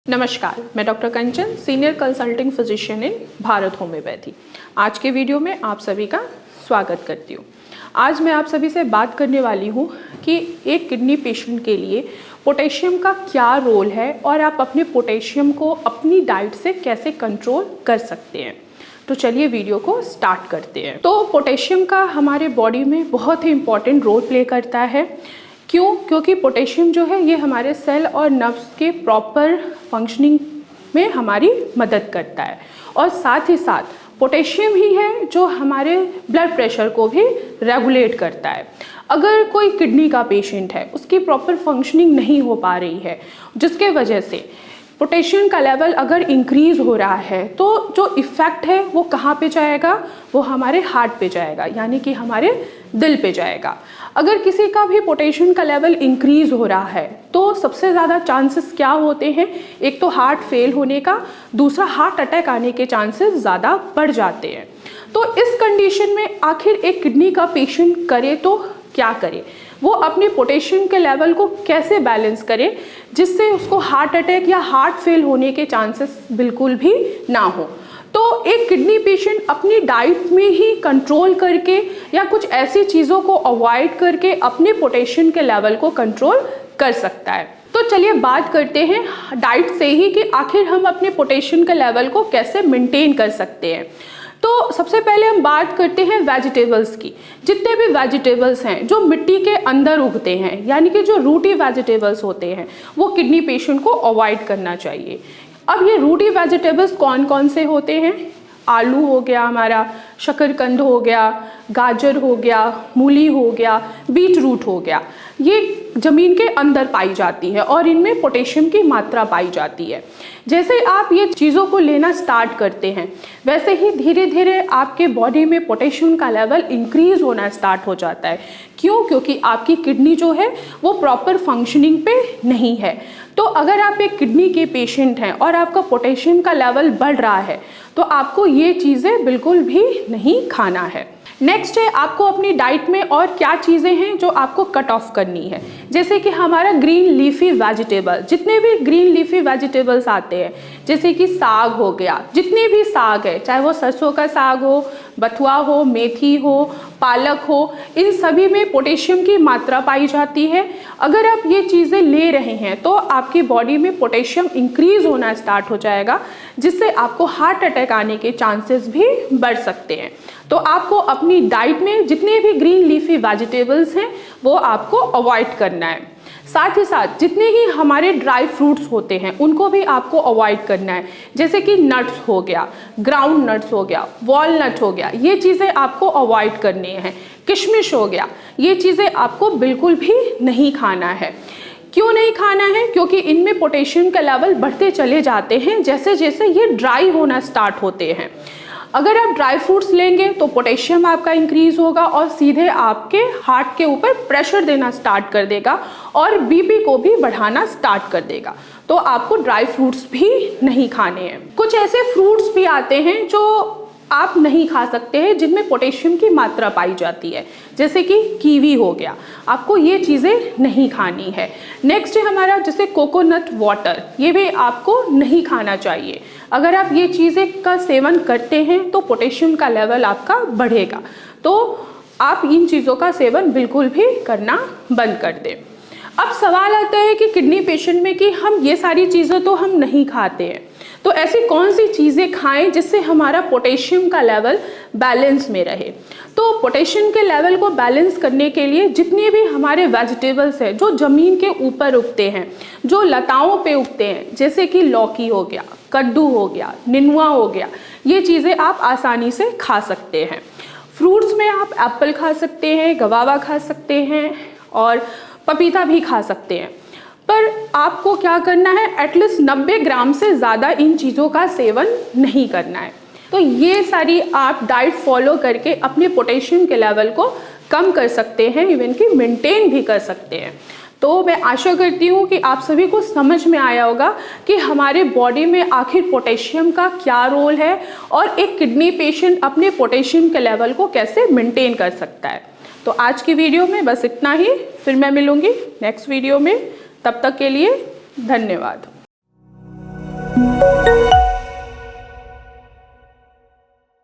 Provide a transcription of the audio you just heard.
नमस्कार, मैं डॉक्टर कंचन, senior consulting physician इन Bharat homeopathy. आज के वीडियो में आप सभी का स्वागत करती हूँ। आज मैं आप सभी से बात करने वाली हूँ कि एक किडनी पेशेंट के लिए पोटेशियम का क्या रोल है और आप अपने पोटेशियम को अपनी डाइट से कैसे कंट्रोल कर सकते हैं। तो चलिए वीडियो को स्टार्ट करते हैं। तो पोटेशियम का हमारे बॉडी में बहुत ही इम्पॉर्टेंट रोल प्ले करता है। क्यों? क्योंकि पोटेशियम जो है ये हमारे सेल और नर्व्स के प्रॉपर फंक्शनिंग में हमारी मदद करता है और साथ ही साथ पोटेशियम ही है जो हमारे ब्लड प्रेशर को भी रेगुलेट करता है। अगर कोई किडनी का पेशेंट है, उसकी प्रॉपर फंक्शनिंग नहीं हो पा रही है, जिसके वजह से पोटेशियम का लेवल अगर इंक्रीज़ हो रहा है तो जो इफ़ेक्ट है वो कहाँ पे जाएगा? वो हमारे हार्ट पे जाएगा, यानी कि हमारे दिल पे जाएगा। अगर किसी का भी पोटेशियम का लेवल इंक्रीज़ हो रहा है तो सबसे ज़्यादा चांसेस क्या होते हैं? एक तो हार्ट फेल होने का, दूसरा हार्ट अटैक आने के चांसेस ज़्यादा बढ़ जाते हैं। तो इस कंडीशन में आखिर एक किडनी का पेशेंट करे तो क्या करे? वो अपने पोटेशियम के लेवल को कैसे बैलेंस करे जिससे उसको हार्ट अटैक या हार्ट फेल होने के चांसेस बिल्कुल भी ना हो। तो एक किडनी पेशेंट अपनी डाइट में ही कंट्रोल करके या कुछ ऐसी चीज़ों को अवॉइड करके अपने पोटेशियम के लेवल को कंट्रोल कर सकता है। तो चलिए बात करते हैं डाइट से ही कि आखिर हम अपने पोटेशियम के लेवल को कैसे मेंटेन कर सकते हैं। तो सबसे पहले हम बात करते हैं वेजिटेबल्स की। जितने भी वेजिटेबल्स हैं जो मिट्टी के अंदर उगते हैं, यानी कि जो रूटी वेजिटेबल्स होते हैं, वो किडनी पेशेंट को अवॉइड करना चाहिए। अब ये रूटी वेजिटेबल्स कौन कौन से होते हैं? आलू हो गया हमारा, शकरकंद हो गया, गाजर हो गया, मूली हो गया, बीट रूट हो गया। ये ज़मीन के अंदर पाई जाती है और इनमें पोटेशियम की मात्रा पाई जाती है। जैसे आप ये चीज़ों को लेना स्टार्ट करते हैं, वैसे ही धीरे धीरे आपके बॉडी में पोटेशियम का लेवल इंक्रीज़ होना स्टार्ट हो जाता है। क्यों? क्योंकि आपकी किडनी जो है वो प्रॉपर फंक्शनिंग पे नहीं है। तो अगर आप एक किडनी के पेशेंट हैं और आपका पोटेशियम का लेवल बढ़ रहा है तो आपको ये चीज़ें बिल्कुल भी नहीं खाना है। नेक्स्ट है, आपको अपनी डाइट में और क्या चीज़ें हैं जो आपको कट ऑफ करनी है। जैसे कि हमारा ग्रीन लीफी वेजिटेबल, जितने भी ग्रीन लीफी वेजिटेबल्स आते हैं, जैसे कि साग हो गया, जितने भी साग है, चाहे वो सरसों का साग हो, बथुआ हो, मेथी हो, पालक हो, इन सभी में पोटेशियम की मात्रा पाई जाती है। अगर आप ये चीज़ें ले रहे हैं तो आपकी बॉडी में पोटेशियम इंक्रीज़ होना स्टार्ट हो जाएगा, जिससे आपको हार्ट अटैक आने के चांसेस भी बढ़ सकते हैं। तो आपको अपनी डाइट में जितने भी ग्रीन लीफी वेजिटेबल्स हैं वो आपको अवॉइड करना है। साथ ही साथ जितने ही हमारे ड्राई फ्रूट्स होते हैं उनको भी आपको अवॉइड करना है। जैसे कि नट्स हो गया, ग्राउंड नट्स हो गया, वॉलनट हो गया, ये चीज़ें आपको अवॉइड करनी है। किशमिश हो गया, ये चीज़ें आपको बिल्कुल भी नहीं खाना है। क्यों नहीं खाना है? क्योंकि इनमें पोटेशियम का लेवल बढ़ते चले जाते हैं जैसे जैसे ये ड्राई होना स्टार्ट होते हैं। अगर आप ड्राई फ्रूट्स लेंगे तो पोटेशियम आपका इंक्रीज़ होगा और सीधे आपके हार्ट के ऊपर प्रेशर देना स्टार्ट कर देगा और बीपी को भी बढ़ाना स्टार्ट कर देगा। तो आपको ड्राई फ्रूट्स भी नहीं खाने हैं। कुछ ऐसे फ्रूट्स भी आते हैं जो आप नहीं खा सकते हैं जिनमें पोटेशियम की मात्रा पाई जाती है, जैसे कि कीवी हो गया, आपको ये चीज़ें नहीं खानी है। नेक्स्ट है हमारा जैसे कोकोनट वाटर, ये भी आपको नहीं खाना चाहिए। अगर आप ये चीज़ें का सेवन करते हैं तो पोटेशियम का लेवल आपका बढ़ेगा। तो आप इन चीज़ों का सेवन बिल्कुल भी करना बंद कर दें। अब सवाल आता है कि किडनी पेशेंट में कि हम ये सारी चीज़ें तो हम नहीं खाते हैं, तो ऐसी कौन सी चीज़ें खाएं जिससे हमारा पोटेशियम का लेवल बैलेंस में रहे। तो पोटेशियम के लेवल को बैलेंस करने के लिए जितने भी हमारे वेजिटेबल्स हैं जो ज़मीन के ऊपर उगते हैं, जो लताओं पे उगते हैं, जैसे कि लौकी हो गया, कद्दू हो गया, निनुआ हो गया, ये चीज़ें आप आसानी से खा सकते हैं। फ्रूट्स में आप एप्पल खा सकते हैं, गवावा खा सकते हैं और पपीता भी खा सकते हैं। पर आपको क्या करना है, एटलीस्ट 90 ग्राम से ज़्यादा इन चीज़ों का सेवन नहीं करना है। तो ये सारी आप डाइट फॉलो करके अपने पोटेशियम के लेवल को कम कर सकते हैं, इवन कि मेंटेन भी कर सकते हैं। तो मैं आशा करती हूँ कि आप सभी को समझ में आया होगा कि हमारे बॉडी में आखिर पोटेशियम का क्या रोल है और एक किडनी पेशेंट अपने पोटेशियम के लेवल को कैसे मेंटेन कर सकता है। तो आज की वीडियो में बस इतना ही, फिर मैं मिलूँगी नेक्स्ट वीडियो में। तब तक के लिए धन्यवाद। है।